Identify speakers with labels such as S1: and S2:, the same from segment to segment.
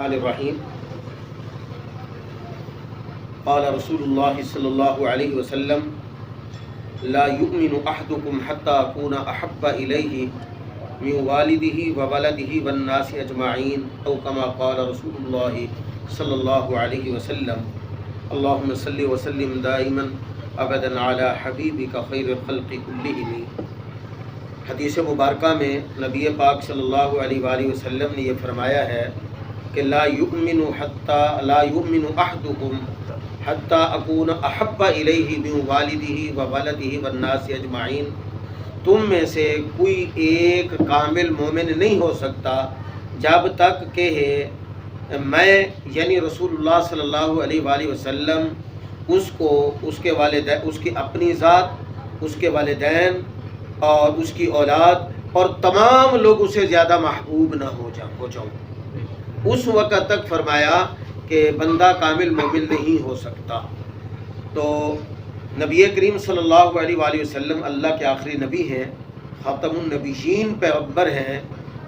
S1: الرحمن الرحیم قال رسول اللہ صلی اللہ علیہ وسلم لا یؤمن احدکم حتی اکون احب الیہ من والدہ وولدہ والناس اجمعین او کما قال رسول اللہ صلی اللہ علیہ وسلم اللہم صلی وسلم دائما ابدا علی حبیبک خیر الخلق کلہم۔ حدیث مبارکہ میں نبی پاک صلی اللہ علیہ وآلہ وسلم نے یہ فرمایا ہے کہ لا یؤمن احدکم حتی اکون احب الیہ من والدہ وولدہ والناس اجمعین، تم میں سے کوئی ایک کامل مومن نہیں ہو سکتا جب تک کہ میں یعنی رسول اللہ صلی اللہ علیہ وآلہ وسلم اس کو اس کے والدین، اس کی اپنی ذات، اس کے والدین اور اس کی اولاد اور تمام لوگوں سے زیادہ محبوب نہ ہو جاؤں۔ اس وقت تک فرمایا کہ بندہ کامل مومن نہیں ہو سکتا۔ تو نبی کریم صلی اللہ علیہ وآلہ وسلم اللہ کے آخری نبی ہیں، خاتم النبیین پیغمبر ہیں،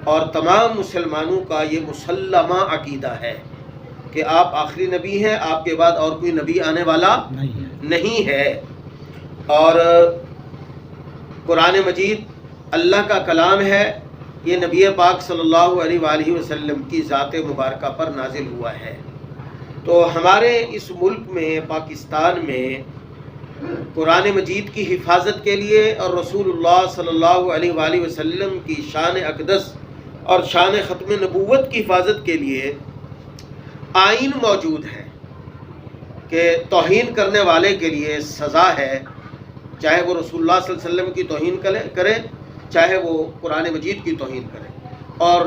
S1: اور تمام مسلمانوں کا یہ مسلمہ عقیدہ ہے کہ آپ آخری نبی ہیں، آپ کے بعد اور کوئی نبی آنے والا نہیں ہے۔ اور قرآن مجید اللہ کا کلام ہے، یہ نبی پاک صلی اللہ علیہ وآلہ وسلم کی ذات مبارکہ پر نازل ہوا ہے۔ تو ہمارے اس ملک میں پاکستان میں قرآن مجید کی حفاظت کے لیے اور رسول اللہ صلی اللہ علیہ وآلہ وسلم کی شان اقدس اور شان ختم نبوت کی حفاظت کے لیے آئین موجود ہے کہ توہین کرنے والے کے لیے سزا ہے، چاہے وہ رسول اللہ صلی اللہ علیہ وسلم کی توہین کرے، چاہے وہ قرآن مجید کی توہین کرے۔ اور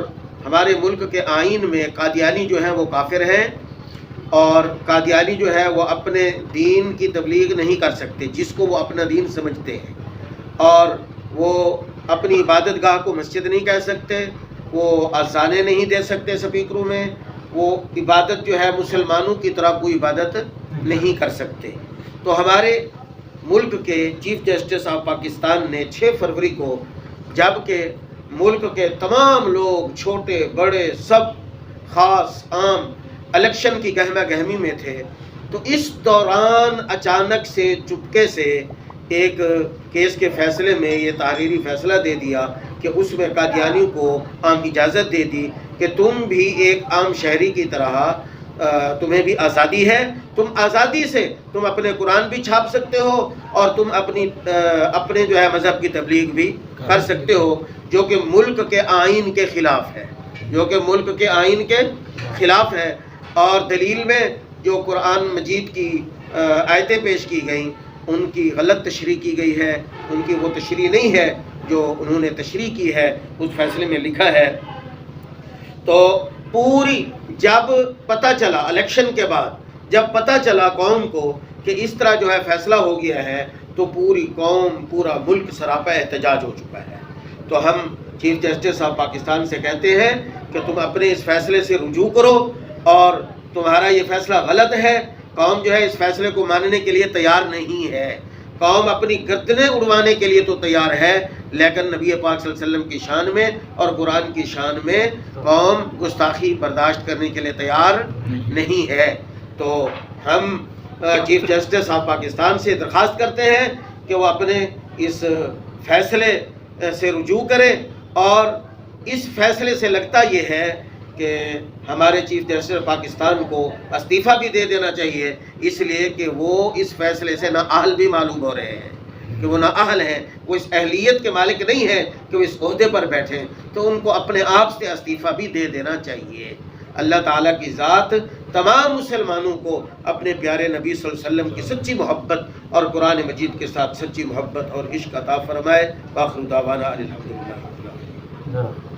S1: ہمارے ملک کے آئین میں قادیانی جو ہیں وہ کافر ہیں، اور قادیانی جو ہے وہ اپنے دین کی تبلیغ نہیں کر سکتے جس کو وہ اپنا دین سمجھتے ہیں، اور وہ اپنی عبادت گاہ کو مسجد نہیں کہہ سکتے، وہ اذانیں نہیں دے سکتے اسپیکروں میں، وہ عبادت جو ہے مسلمانوں کی طرح کوئی عبادت نہیں کر سکتے۔ تو ہمارے ملک کے چیف جسٹس آف پاکستان نے 6 فروری کو، جب کہ ملک کے تمام لوگ چھوٹے بڑے سب خاص عام الیکشن کی گہما گہمی میں تھے، تو اس دوران اچانک سے چپکے سے ایک کیس کے فیصلے میں یہ تحریری فیصلہ دے دیا کہ اس میں قادیانیوں کو عام اجازت دے دی کہ تم بھی ایک عام شہری کی طرح تمہیں بھی آزادی ہے، تم آزادی سے تم اپنے قرآن بھی چھاپ سکتے ہو اور تم اپنے جو ہے مذہب کی تبلیغ بھی کر سکتے ہو، جو کہ ملک کے آئین کے خلاف ہے، جو کہ ملک کے آئین کے خلاف ہے۔ اور دلیل میں جو قرآن مجید کی آیتیں پیش کی گئیں ان کی غلط تشریح کی گئی ہے، ان کی وہ تشریح نہیں ہے جو انہوں نے تشریح کی ہے، اس فیصلے میں لکھا ہے۔ تو پوری جب پتہ چلا الیکشن کے بعد، جب پتہ چلا قوم کو کہ اس طرح جو ہے فیصلہ ہو گیا ہے، تو پوری قوم، پورا ملک سراپا احتجاج ہو چکا ہے۔ تو ہم چیف جسٹس آف پاکستان سے کہتے ہیں کہ تم اپنے اس فیصلے سے رجوع کرو، اور تمہارا یہ فیصلہ غلط ہے۔ قوم جو ہے اس فیصلے کو ماننے کے لیے تیار نہیں ہے، قوم اپنی گردنیں اڑوانے کے لیے تو تیار ہے، لیکن نبی پاک صلی اللہ علیہ وسلم کی شان میں اور قرآن کی شان میں قوم گستاخی برداشت کرنے کے لیے تیار نہیں ہے۔ تو ہم چیف جسٹس آف پاکستان سے درخواست کرتے ہیں کہ وہ اپنے اس فیصلے سے رجوع کریں، اور اس فیصلے سے لگتا یہ ہے کہ ہمارے چیف جسٹس پاکستان کو استعفیٰ بھی دے دینا چاہیے، اس لیے کہ وہ اس فیصلے سے نااہل بھی معلوم ہو رہے ہیں کہ وہ نااہل ہیں، وہ اس اہلیت کے مالک نہیں ہیں کہ وہ اس عہدے پر بیٹھیں، تو ان کو اپنے آپ سے استعفیٰ بھی دے دینا چاہیے۔ اللہ تعالیٰ کی ذات تمام مسلمانوں کو اپنے پیارے نبی صلی اللہ علیہ وسلم کی سچی محبت اور قرآن مجید کے ساتھ سچی محبت اور عشق عطا فرمائے۔ وآخر دعوانا الحمدللہ۔